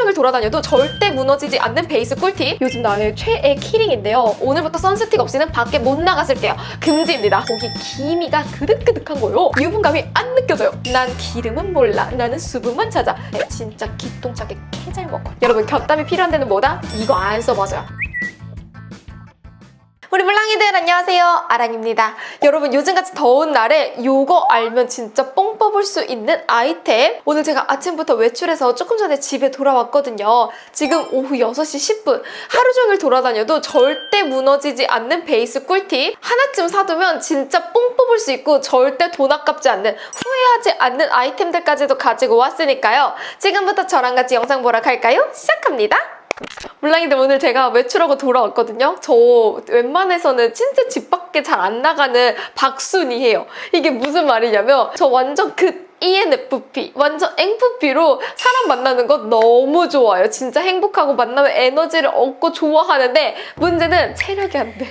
종일 돌아다녀도 절대 무너지지 않는 베이스 꿀팁. 요즘 나의 최애 키링인데요. 오늘부터 선스틱 없이는 밖에 못 나갔을게요. 금지입니다. 거기 기미가 그득그득한 거요. 유분감이 안 느껴져요. 난 기름은 몰라. 나는 수분만 찾아. 진짜 기똥차게 개잘 먹어. 여러분, 곁담이 필요한 데는 뭐다? 이거 안 써봐서요. 우리 물랑이들 안녕하세요, 아랑입니다. 여러분, 요즘같이 더운 날에 요거 알면 진짜 뽕 뽑을 수 있는 아이템. 오늘 제가 아침부터 외출해서 조금 전에 집에 돌아왔거든요. 지금 오후 6시 10분. 하루 종일 돌아다녀도 절대 무너지지 않는 베이스 꿀팁. 하나쯤 사두면 진짜 뽕 뽑을 수 있고 절대 돈 아깝지 않는, 후회하지 않는 아이템들까지도 가지고 왔으니까요. 지금부터 저랑 같이 영상 보러 갈까요? 시작합니다. 물랑이들, 오늘 제가 외출하고 돌아왔거든요. 저 웬만해서는 진짜 집 밖에 잘 안 나가는 박순이에요. 이게 무슨 말이냐면 저 완전 ENFP, 완전 NFP로 사람 만나는 거 너무 좋아요. 진짜 행복하고 만나면 에너지를 얻고 좋아하는데 문제는 체력이 안 돼.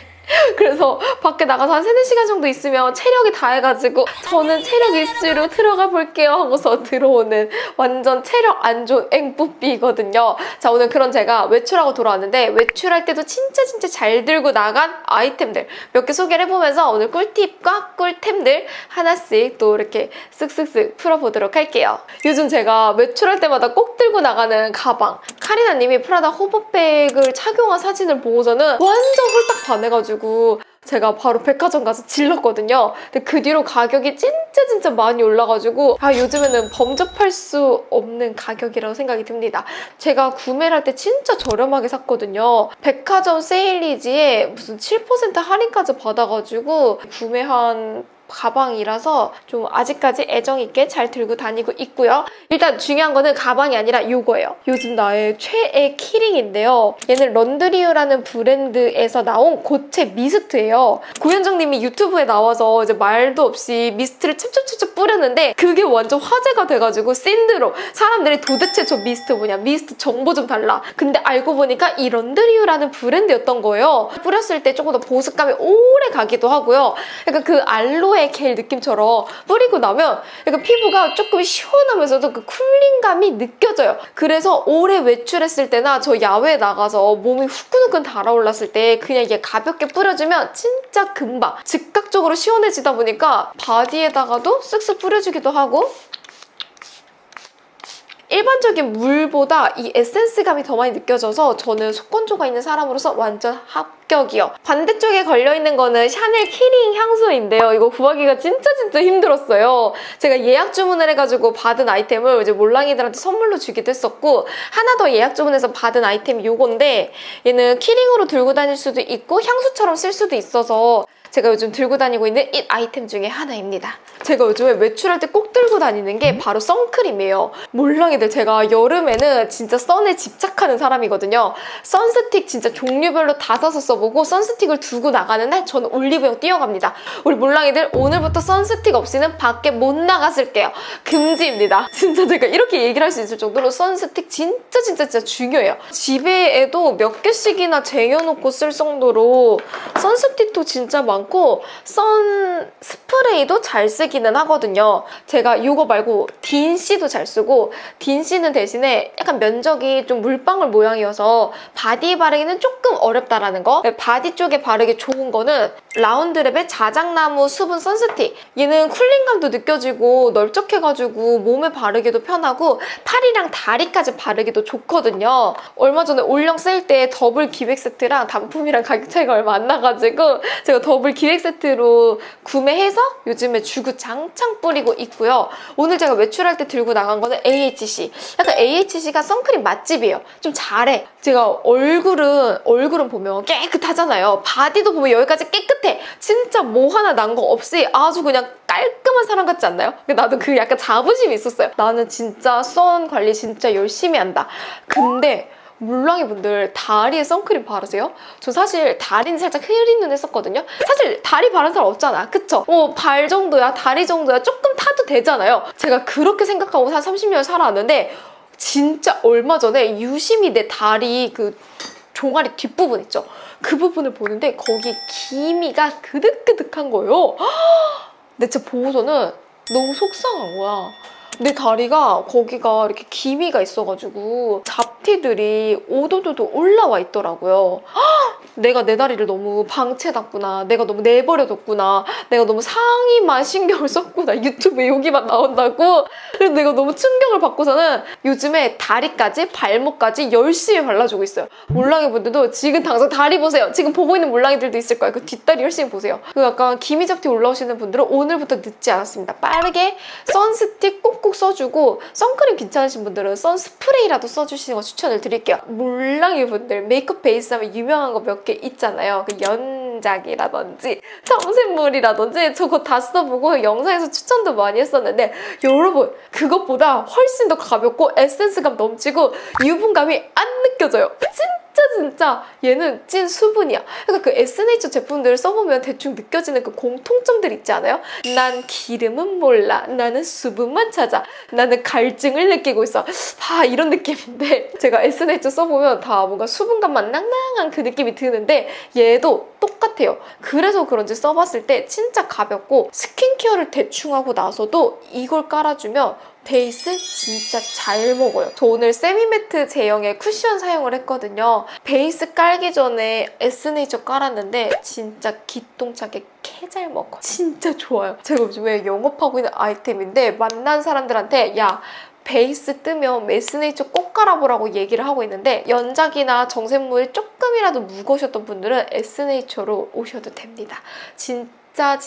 그래서 밖에 나가서 한 3-4시간 정도 있으면 체력이 다해가지고 저는 체력 이슈로 들어가 볼게요 하고서 들어오는 완전 체력 안 좋은 앵뿌삐거든요. 자, 오늘 그런 제가 외출하고 돌아왔는데 외출할 때도 진짜 잘 들고 나간 아이템들 몇 개 소개를 해보면서 오늘 꿀팁과 꿀템들 하나씩 또 이렇게 쓱쓱쓱 풀어보도록 할게요. 요즘 제가 외출할 때마다 꼭 들고 나가는 가방, 카리나님이 프라다 호버백을 착용한 사진을 보고서는 완전 홀딱 반해가지고 제가 바로 백화점 가서 질렀거든요. 근데 그 뒤로 가격이 진짜 많이 올라가지고 요즘에는 범접할 수 없는 가격이라고 생각이 듭니다. 제가 구매를 할 때 진짜 저렴하게 샀거든요. 백화점 세일리지에 무슨 7% 할인까지 받아가지고 구매한 가방이라서 좀 아직까지 애정있게 잘 들고 다니고 있고요. 일단 중요한 거는 가방이 아니라 요거예요. 요즘 나의 최애 키링인데요. 얘는 런드리유라는 브랜드에서 나온 고체 미스트예요. 고현정님이 유튜브에 나와서 이제 말도 없이 미스트를 찹찹찹찹 뿌렸는데 그게 완전 화제가 돼가지고 샌드로 사람들이 도대체 저 미스트 뭐냐, 미스트 정보 좀 달라. 근데 알고 보니까 이 런드리유라는 브랜드였던 거예요. 뿌렸을 때 조금 더 보습감이 오래 가기도 하고요. 약간 그 알로에 겔 느낌처럼 뿌리고 나면 약간 피부가 조금 시원하면서도 그 쿨링감이 느껴져요. 그래서 오래 외출했을 때나 저 야외에 나가서 몸이 후끈후끈 달아올랐을 때 그냥 이게 가볍게 뿌려주면 진짜 금방 즉각적으로 시원해지다 보니까 바디에다가도 쓱쓱 뿌려주기도 하고 일반적인 물보다 이 에센스감이 더 많이 느껴져서 저는 속건조가 있는 사람으로서 완전 합격이요. 반대쪽에 걸려있는 거는 샤넬 키링 향수인데요. 이거 구하기가 진짜 힘들었어요. 제가 예약 주문을 해가지고 받은 아이템을 이제 몰랑이들한테 선물로 주기도 했었고, 하나 더 예약 주문해서 받은 아이템이 요건데 얘는 키링으로 들고 다닐 수도 있고 향수처럼 쓸 수도 있어서 제가 요즘 들고 다니고 있는 이 아이템 중에 하나입니다. 제가 요즘에 외출할 때 꼭 들고 다니는 게 바로 선크림이에요. 몰랑이들, 제가 여름에는 진짜 선에 집착하는 사람이거든요. 선스틱 진짜 종류별로 다 사서 써보고 선스틱을 두고 나가는 날 저는 올리브영 뛰어갑니다. 우리 몰랑이들, 오늘부터 선스틱 없이는 밖에 못 나갔을게요. 금지입니다. 진짜 제가 이렇게 얘기를 할 수 있을 정도로 선스틱 진짜 중요해요. 집에도 몇 개씩이나 쟁여놓고 쓸 정도로 선스틱도 진짜 많고 선 스프레이도 잘 쓰기는 하거든요. 제가 이거 말고 딘씨도 잘 쓰고, 딘씨는 대신에 약간 면적이 좀 물방울 모양이어서 바디에 바르기는 조금 어렵다라는 거. 바디 쪽에 바르기 좋은 거는 라운드랩의 자작나무 수분 선스틱. 얘는 쿨링감도 느껴지고 널쩍해가지고 몸에 바르기도 편하고 팔이랑 다리까지 바르기도 좋거든요. 얼마 전에 올영 세일 때 더블 기획 세트랑 단품이랑 가격 차이가 얼마 안 나가지고 제가 더블 기획 세트로 구매해서 요즘에 주구 장창 뿌리고 있고요. 오늘 제가 외출할 때 들고 나간 거는 AHC. 약간 AHC가 선크림 맛집이에요. 좀 잘해. 제가 얼굴은 보면 깨끗하잖아요. 바디도 보면 여기까지 깨끗해. 진짜 뭐 하나 난 거 없이 아주 그냥 깔끔한 사람 같지 않나요? 나도 그 약간 자부심이 있었어요. 나는 진짜 선 관리 진짜 열심히 한다. 근데 물랑이 분들 다리에 선크림 바르세요? 저 사실 다리는 살짝 흐린 눈 했었거든요. 사실 다리 바른 사람 없잖아, 그쵸? 발 정도야, 다리 정도야 조금 타도 되잖아요. 제가 그렇게 생각하고 한 30년 살아왔는데 진짜 얼마 전에 유심히 내 다리 그 종아리 뒷부분 있죠? 그 부분을 보는데 거기 기미가 그득그득한 거예요. 근데 진짜 보고서는 너무 속상한 거야. 내 다리가 거기가 이렇게 기미가 있어가지고 잡티들이 오도도도 올라와 있더라고요. 내가 내 다리를 너무 방치해놨구나. 내가 너무 내버려뒀구나. 내가 너무 상의만 신경을 썼구나. 유튜브에 여기만 나온다고. 그래서 내가 너무 충격을 받고서는 요즘에 다리까지 발목까지 열심히 발라주고 있어요. 몰랑이 분들도 지금 당장 다리 보세요. 지금 보고 있는 몰랑이들도 있을 거예요. 그 뒷다리 열심히 보세요. 그 약간 기미 잡티 올라오시는 분들은 오늘부터 늦지 않았습니다. 빠르게 선스틱 꼭꼭 써주고 선크림 괜찮으신 분들은 선스프레이라도 써주시는 거 추천을 드릴게요. 몰랑이 분들 메이크업 베이스 하면 유명한 거 몇 개 있잖아요. 그 연작이라든지 청샘물이라든지 저거 다 써보고 영상에서 추천도 많이 했었는데 여러분 그것보다 훨씬 더 가볍고 에센스감 넘치고 유분감이 안 느껴져요. 진짜 얘는 찐 수분이야. 그러니까 그 에스네이처 제품들을 써보면 대충 느껴지는 그 공통점들 있지 않아요? 난 기름은 몰라. 나는 수분만 찾아. 나는 갈증을 느끼고 있어. 이런 느낌인데 제가 에스네이처 써보면 다 뭔가 수분감만 낭낭한 그 느낌이 드는데 얘도 똑같아요. 그래서 그런지 써봤을 때 진짜 가볍고 스킨케어를 대충 하고 나서도 이걸 깔아주면 베이스 진짜 잘 먹어요. 저 오늘 세미매트 제형의 쿠션 사용을 했거든요. 베이스 깔기 전에 에스네이처 깔았는데 진짜 기똥차게 개 잘 먹어. 진짜 좋아요. 제가 요즘에 영업하고 있는 아이템인데 만난 사람들한테 야 베이스 뜨면 에스네이처 꼭 깔아보라고 얘기를 하고 있는데 연작이나 정샘물이 조금이라도 무거우셨던 분들은 에스네이처로 오셔도 됩니다. 진짜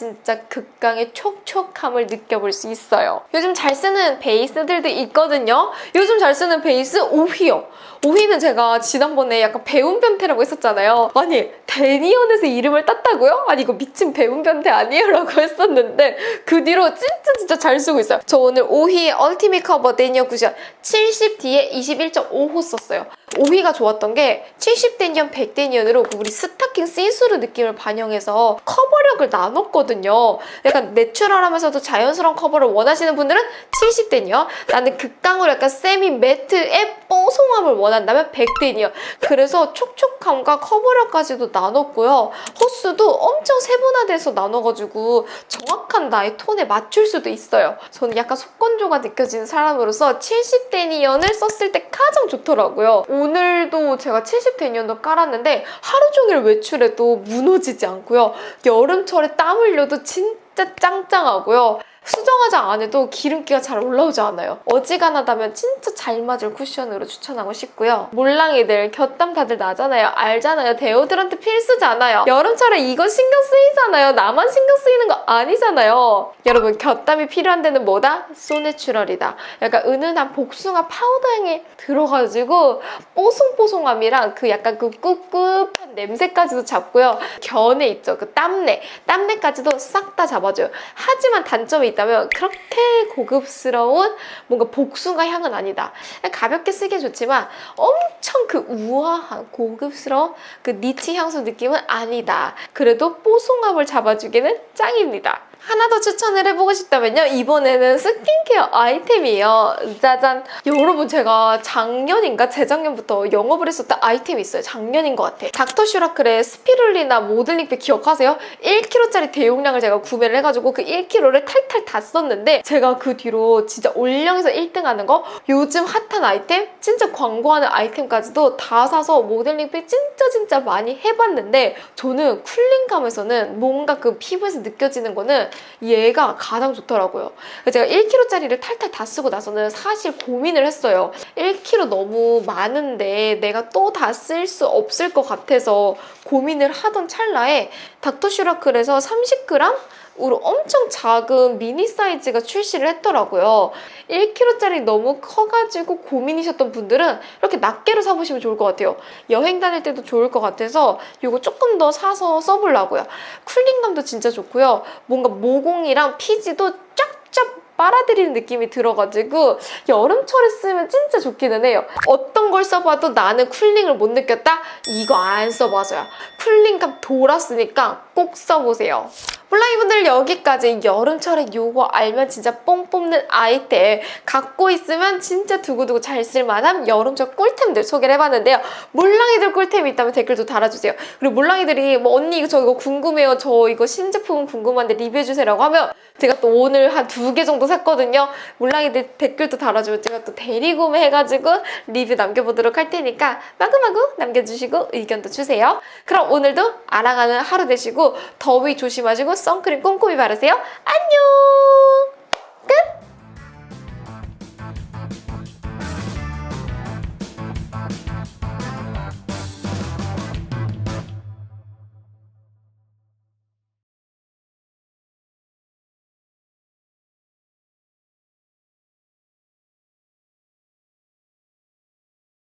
극강의 촉촉함을 느껴볼 수 있어요. 요즘 잘 쓰는 베이스들도 있거든요. 요즘 잘 쓰는 베이스 오휘요. 오휘는 제가 지난번에 약간 배운 변태라고 했었잖아요. 아니 데니언에서 이름을 땄다고요? 아니 이거 미친 배운 변태 아니에요? 라고 했었는데 그 뒤로 진짜 잘 쓰고 있어요. 저 오늘 오휘의 얼티밋 커버 데니언 쿠션 70D에 21.5호 썼어요. 오휘가 좋았던 게 70데니언, 100데니언으로 우리 스타킹 시스루 느낌을 반영해서 커버력을 나눴거든요. 약간 내추럴하면서도 자연스러운 커버를 원하시는 분들은 70데니언, 나는 극강으로 약간 세미 매트의 뽀송함을 원한다면 100데니언. 그래서 촉촉함과 커버력까지도 나눴고요. 호수도 엄청 세분화돼서 나눠가지고 정확한 나의 톤에 맞출 수도 있어요. 저는 약간 속건조가 느껴지는 사람으로서 70데니언을 썼을 때 가장 좋더라고요. 오늘도 제가 70데니언도 깔았는데 하루 종일 외출해도 무너지지 않고요. 여름철에 땀 흘려도 진짜 짱짱하고요. 수정화장 안 해도 기름기가 잘 올라오지 않아요. 어지간하다면 진짜 잘 맞을 쿠션으로 추천하고 싶고요. 몰랑이들 곁땀 다들 나잖아요. 알잖아요. 데오드란트 필수잖아요. 여름철에 이거 신경 쓰이잖아요. 나만 신경 쓰이는 거 아니잖아요. 여러분 곁땀이 필요한 데는 뭐다? 소내추럴이다. 약간 은은한 복숭아 파우더 향이 들어가지고 뽀송뽀송함이랑 그 약간 그 꿉꿉한 냄새까지도 잡고요. 견해 있죠. 그 땀내까지도 싹 다 잡아줘요. 하지만 단점이 있다면 그렇게 고급스러운 뭔가 복숭아 향은 아니다. 가볍게 쓰기엔 좋지만 엄청 그 우아한 고급스러운 그 니치 향수 느낌은 아니다. 그래도 뽀송함을 잡아주기는 짱입니다. 하나 더 추천을 해보고 싶다면요. 이번에는 스킨케어 아이템이에요. 짜잔! 여러분 제가 작년인가 재작년부터 영업을 했었던 아이템이 있어요. 작년인 것 같아. 닥터 슈라클의 스피룰리나 모델링팩 기억하세요? 1kg짜리 대용량을 제가 구매를 해가지고 그 1kg를 탈탈 다 썼는데 제가 그 뒤로 진짜 올영에서 1등하는 거 요즘 핫한 아이템? 진짜 광고하는 아이템까지도 다 사서 모델링팩 진짜 많이 해봤는데 저는 쿨링감에서는 뭔가 그 피부에서 느껴지는 거는 얘가 가장 좋더라고요. 제가 1kg짜리를 탈탈 다 쓰고 나서는 사실 고민을 했어요. 1kg 너무 많은데 내가 또 다 쓸 수 없을 것 같아서 고민을 하던 찰나에 닥터 슈라클에서 30g? 으로 엄청 작은 미니 사이즈가 출시를 했더라고요. 1kg짜리 너무 커가지고 고민이셨던 분들은 이렇게 낱개로 사보시면 좋을 것 같아요. 여행 다닐 때도 좋을 것 같아서 이거 조금 더 사서 써보려고요. 쿨링감도 진짜 좋고요. 뭔가 모공이랑 피지도 쫙쫙 빨아들이는 느낌이 들어가지고 여름철에 쓰면 진짜 좋기는 해요. 어떤 걸 써봐도 나는 쿨링을 못 느꼈다? 이거 안 써봐서야. 쿨링감 돌았으니까 꼭 써보세요. 몰랑이분들 여기까지 여름철에 요거 알면 진짜 뽕 뽑는 아이템 갖고 있으면 진짜 두고두고 잘 쓸만한 여름철 꿀템들 소개를 해봤는데요. 몰랑이들 꿀템이 있다면 댓글도 달아주세요. 그리고 몰랑이들이 뭐 언니 저 이거 궁금해요. 저 이거 신제품 궁금한데 리뷰해주세요라고 하면 제가 또 오늘 한 2개 정도 샀거든요. 몰랑이들 댓글도 달아주면 제가 또 대리구매 해가지고 리뷰 남겨보도록 할 테니까 마구마구 남겨주시고 의견도 주세요. 그럼 오늘도 알아가는 하루 되시고 더위 조심하시고 선크림 꼼꼼히 바르세요. 안녕!